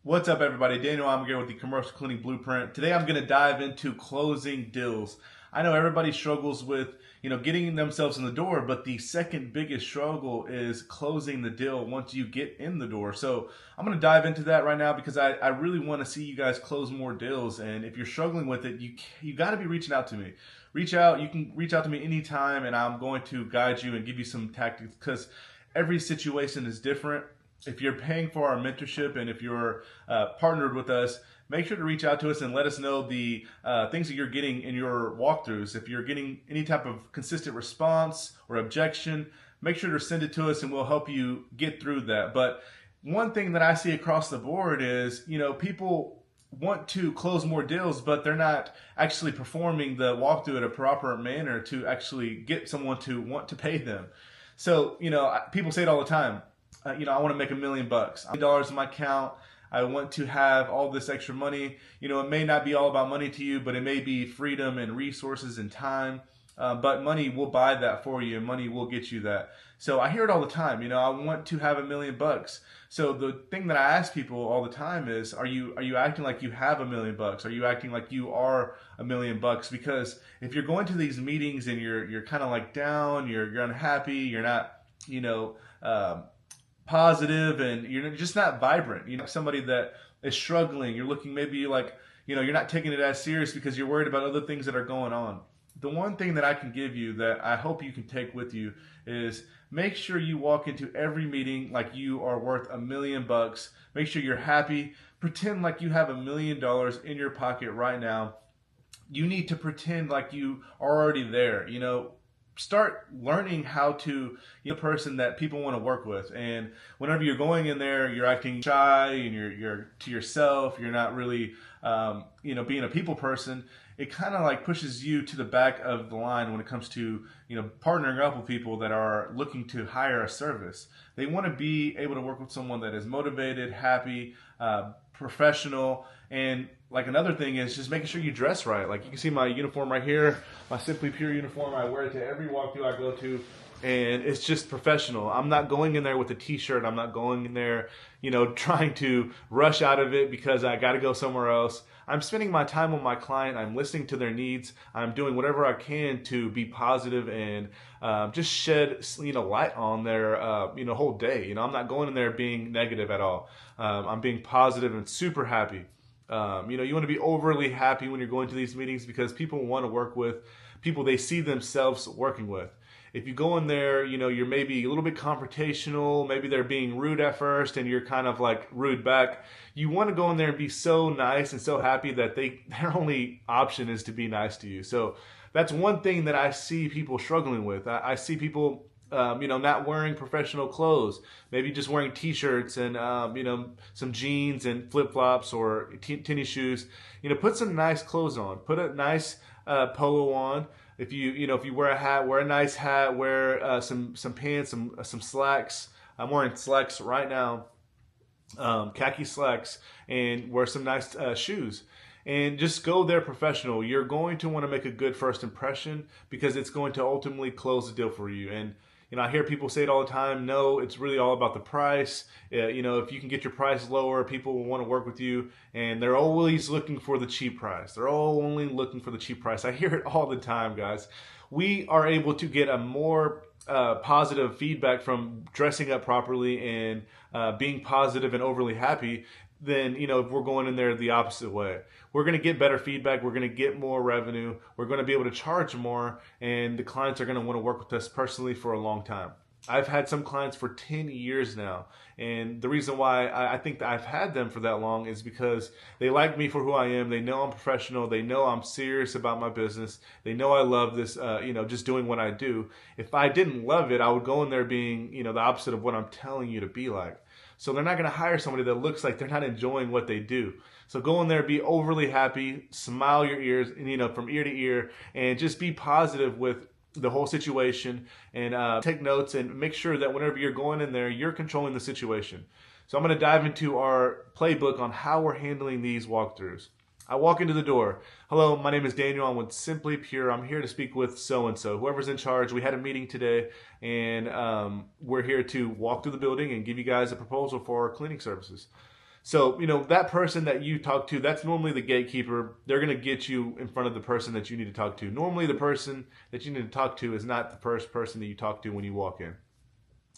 What's up, everybody? Daniel Almaguer with the Commercial Cleaning Blueprint. Today, I'm going to dive into closing deals. I know everybody struggles with, getting themselves in the door, but the second biggest struggle is closing the deal once you get in the door. So I'm going to dive into that right now because I really want to see you guys close more deals. And if you're struggling with it, you got to be reaching out to me. Reach out. You can reach out to me anytime, and I'm going to guide you and give you some tactics because every situation is different. If you're paying for our mentorship and if you're partnered with us, make sure to reach out to us and let us know the things that you're getting in your walkthroughs. If you're getting any type of consistent response or objection, make sure to send it to us and we'll help you get through that. But one thing that I see across the board is, people want to close more deals, but they're not actually performing the walkthrough in a proper manner to actually get someone to want to pay them. So, people say it all the time. I want to make $1 million bucks. $1 in my account. I want to have all this extra money. It may not be all about money to you, but it may be freedom and resources and time. But money will buy that for you, and money will get you that. So I hear it all the time. I want to have $1 million bucks. So the thing that I ask people all the time is, are you acting like you have $1 million bucks? Are you acting like you are $1 million bucks? Because if you're going to these meetings and you're kind of like down, you're unhappy, you're not, positive, and you're just not vibrant. Somebody that is struggling, you're looking maybe like, you're not taking it as serious because you're worried about other things that are going on. The one thing that I can give you that I hope you can take with you is make sure you walk into every meeting like you are worth $1 million bucks. Make sure you're happy. Pretend like you have $1 million in your pocket right now. You need to pretend like you are already there. Start learning how to be a person that people want to work with. And whenever you're going in there, you're acting shy and you're to yourself. You're not really, being a people person. It kind of like pushes you to the back of the line when it comes to, partnering up with people that are looking to hire a service. They want to be able to work with someone that is motivated, happy, professional, and like another thing is just making sure you dress right. Like you can see my uniform right here, my Simply Pure uniform. I wear it to every walkthrough I go to, and it's just professional. I'm not going in there with a t-shirt. I'm not going in there, trying to rush out of it because I got to go somewhere else. I'm spending my time with my client. I'm listening to their needs. I'm doing whatever I can to be positive and just shed light on their whole day. I'm not going in there being negative at all. I'm being positive and super happy. You want to be overly happy when you're going to these meetings because people want to work with people they see themselves working with. If you go in there, you're maybe a little bit confrontational, maybe they're being rude at first and you're kind of like rude back. You want to go in there and be so nice and so happy that their only option is to be nice to you. So that's one thing that I see people struggling with. I see people not wearing professional clothes, maybe just wearing t-shirts and, some jeans and flip-flops or tennis shoes. Put some nice clothes on, put a nice polo on. If you wear a hat, wear a nice hat, wear some pants, some slacks. I'm wearing slacks right now, khaki slacks, and wear some nice shoes. And just go there professional. You're going to want to make a good first impression because it's going to ultimately close the deal for you. And I hear people say it all the time. No, it's really all about the price. If you can get your price lower, people will want to work with you, and they're always looking for the cheap price. They're all only looking for the cheap price. I hear it all the time, guys. We are able to get a more positive feedback from dressing up properly and being positive and overly happy than if we're going in there the opposite way. We're going to get better feedback. We're going to get more revenue. We're going to be able to charge more, and the clients are going to want to work with us personally for a long time. I've had some clients for 10 years now, and the reason why I think that I've had them for that long is because they like me for who I am. They know I'm professional. They know I'm serious about my business. They know I love this, just doing what I do. If I didn't love it, I would go in there being, the opposite of what I'm telling you to be like. So they're not going to hire somebody that looks like they're not enjoying what they do. So go in there, be overly happy, smile your ears, from ear to ear, and just be positive with the whole situation, and take notes and make sure that whenever you're going in there, you're controlling the situation. So I'm going to dive into our playbook on how we're handling these walkthroughs. I walk into the door. Hello, my name is Daniel. I'm with Simply Pure. I'm here to speak with so-and-so, whoever's in charge. We had a meeting today, and we're here to walk through the building and give you guys a proposal for our cleaning services. So, that person that you talk to, that's normally the gatekeeper. They're going to get you in front of the person that you need to talk to. Normally, the person that you need to talk to is not the first person that you talk to when you walk in.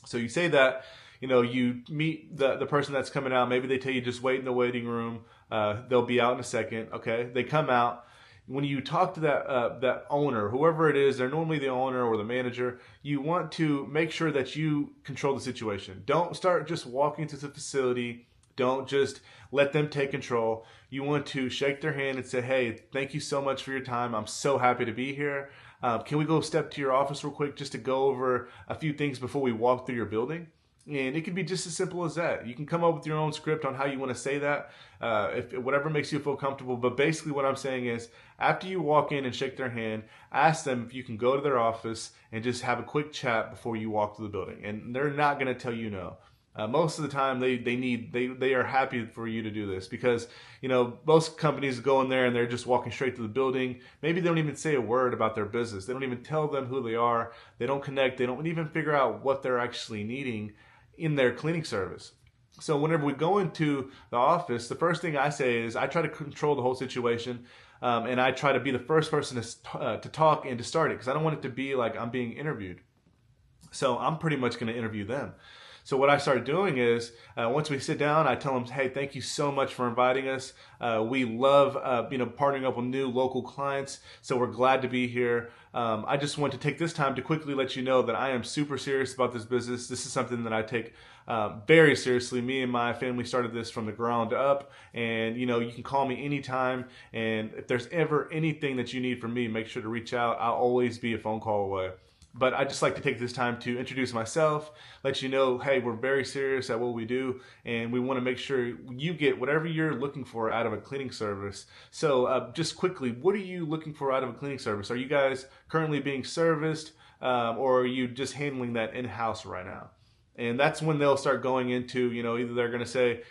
So you say that, you meet the person that's coming out. Maybe they tell you just wait in the waiting room. They'll be out in a second. Okay, they come out. When you talk to that owner, whoever it is, they're normally the owner or the manager. You want to make sure that you control the situation. Don't start just walking to the facility. Don't just let them take control. You want to shake their hand and say, hey, thank you so much for your time. I'm so happy to be here. Can we go step to your office real quick just to go over a few things before we walk through your building? And it can be just as simple as that. You can come up with your own script on how you want to say that, if whatever makes you feel comfortable. But basically what I'm saying is, after you walk in and shake their hand, ask them if you can go to their office and just have a quick chat before you walk through the building. And they're not going to tell you no. Most of the time they are happy for you to do this, because most companies go in there and they're just walking straight to the building. Maybe they don't even say a word about their business. They don't even tell them who they are. They don't connect. They don't even figure out what they're actually needing in their cleaning service. So whenever we go into the office, the first thing I say is I try to control the whole situation, and I try to be the first person to talk and to start it, because I don't want it to be like I'm being interviewed. So I'm pretty much going to interview them. So what I started doing is, once we sit down, I tell them, hey, thank you so much for inviting us. We love, partnering up with new local clients. So we're glad to be here. I just want to take this time to quickly let you know that I am super serious about this business. This is something that I take very seriously. Me and my family started this from the ground up, and you can call me anytime. And if there's ever anything that you need from me, make sure to reach out. I'll always be a phone call away. But I just like to take this time to introduce myself, let you know, hey, we're very serious at what we do, and we want to make sure you get whatever you're looking for out of a cleaning service. So just quickly, what are you looking for out of a cleaning service? Are you guys currently being serviced, or are you just handling that in-house right now? And that's when they'll start going into, either they're going to say,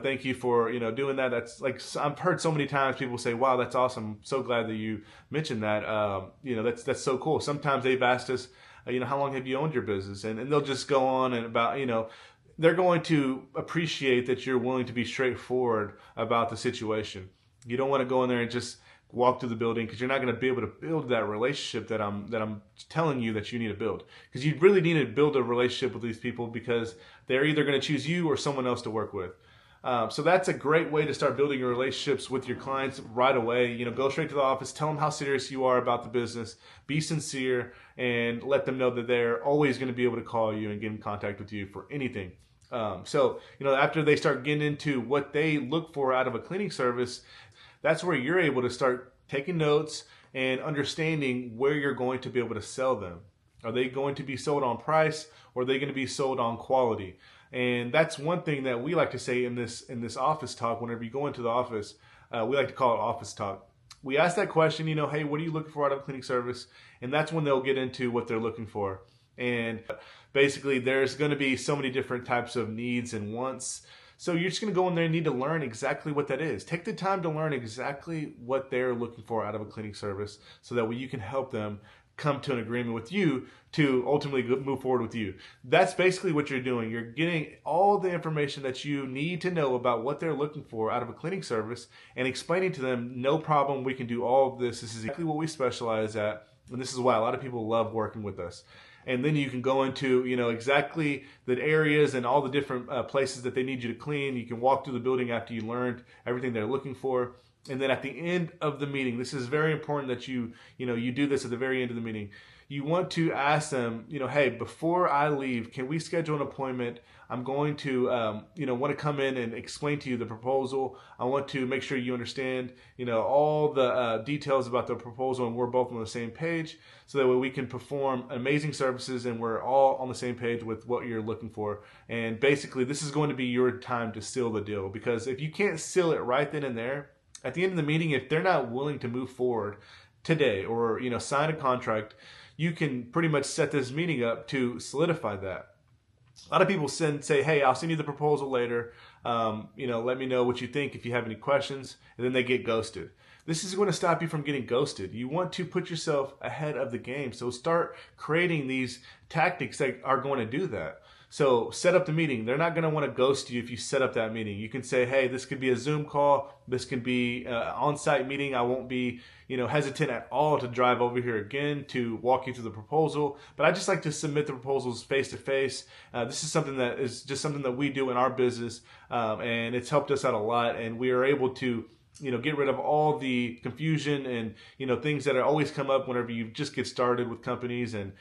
thank you for, doing that. That's like, I've heard so many times people say, wow, that's awesome. I'm so glad that you mentioned that. That's so cool. Sometimes they've asked us, how long have you owned your business? And they'll just go on and about, they're going to appreciate that you're willing to be straightforward about the situation. You don't want to go in there and just walk through the building, because you're not going to be able to build that relationship that I'm telling you that you need to build. Because you really need to build a relationship with these people, because they're either going to choose you or someone else to work with. So that's a great way to start building your relationships with your clients right away. Go straight to the office, tell them how serious you are about the business, be sincere, and let them know that they're always going to be able to call you and get in contact with you for anything. So after they start getting into what they look for out of a cleaning service, that's where you're able to start taking notes and understanding where you're going to be able to sell them. Are they going to be sold on price, or are they going to be sold on quality? And that's one thing that we like to say in this office talk. Whenever you go into the office, we like to call it office talk. We ask that question, hey, what are you looking for out of a cleaning service? And that's when they'll get into what they're looking for. And basically, there's going to be so many different types of needs and wants. So you're just going to go in there and need to learn exactly what that is. Take the time to learn exactly what they're looking for out of a cleaning service, so that way you can help them come to an agreement with you to ultimately move forward with you. That's basically what you're doing. You're getting all the information that you need to know about what they're looking for out of a cleaning service, and explaining to them, no problem, we can do all of this. This is exactly what we specialize at, and this is why a lot of people love working with us. And then you can go into, exactly the areas and all the different places that they need you to clean. You can walk through the building after you learned everything they're looking for. And then at the end of the meeting, this is very important that you do this at the very end of the meeting. You want to ask them, hey, before I leave, can we schedule an appointment? I'm going to, want to come in and explain to you the proposal. I want to make sure you understand, all the details about the proposal, and we're both on the same page, so that way we can perform amazing services and we're all on the same page with what you're looking for. And basically, this is going to be your time to seal the deal, because if you can't seal it right then and there, at the end of the meeting, if they're not willing to move forward today, or sign a contract, you can pretty much set this meeting up to solidify that. A lot of people say, hey, I'll send you the proposal later. Let me know what you think if you have any questions, and then they get ghosted. This is going to stop you from getting ghosted. You want to put yourself ahead of the game. So start creating these tactics that are going to do that. So set up the meeting. They're not going to want to ghost you if you set up that meeting. You can say, hey, this could be a Zoom call. This could be an on-site meeting. I won't be, hesitant at all to drive over here again to walk you through the proposal. But I just like to submit the proposals face to face. This is something that is just something that we do in our business, and it's helped us out a lot. And we are able to get rid of all the confusion and, things that are always come up whenever you just get started with companies and,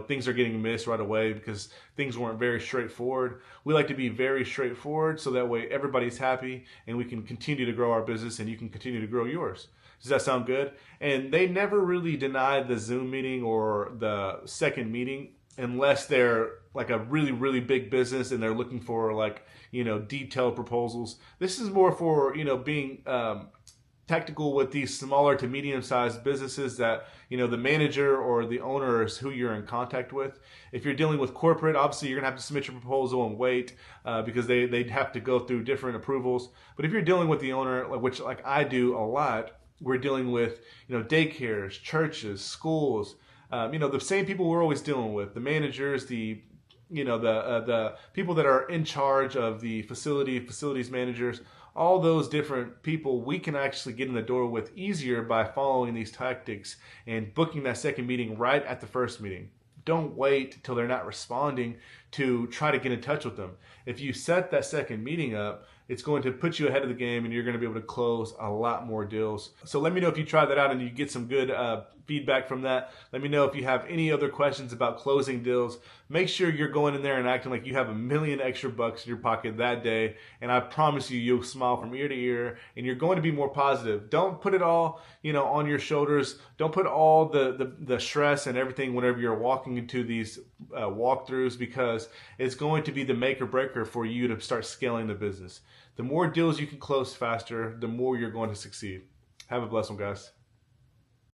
things are getting missed right away because things weren't very straightforward. We like to be very straightforward so that way everybody's happy and we can continue to grow our business and you can continue to grow yours. Does that sound good? And they never really deny the Zoom meeting or the second meeting unless they're like a really, really big business and they're looking for detailed proposals. This is more for, being tactical with these smaller to medium-sized businesses that, the manager or the owner is who you're in contact with. If you're dealing with corporate, obviously you're gonna have to submit your proposal and wait because they'd have to go through different approvals. But if you're dealing with the owner, which like I do a lot, we're dealing with, daycares, churches, schools, the same people we're always dealing with, the managers, the people that are in charge of the facilities managers, all those different people we can actually get in the door with easier by following these tactics and booking that second meeting right at the first meeting. Don't wait till they're not responding to try to get in touch with them. If you set that second meeting up, it's going to put you ahead of the game and you're going to be able to close a lot more deals. So let me know if you try that out and you get some good feedback from that. Let me know if you have any other questions about closing deals. Make sure you're going in there and acting like you have $1 million extra bucks in your pocket that day. And I promise you, you'll smile from ear to ear and you're going to be more positive. Don't put it all, on your shoulders. Don't put all the stress and everything whenever you're walking into these walkthroughs because it's going to be the make or breaker for you to start scaling the business. The more deals you can close faster, the more you're going to succeed. Have a blessed one, guys.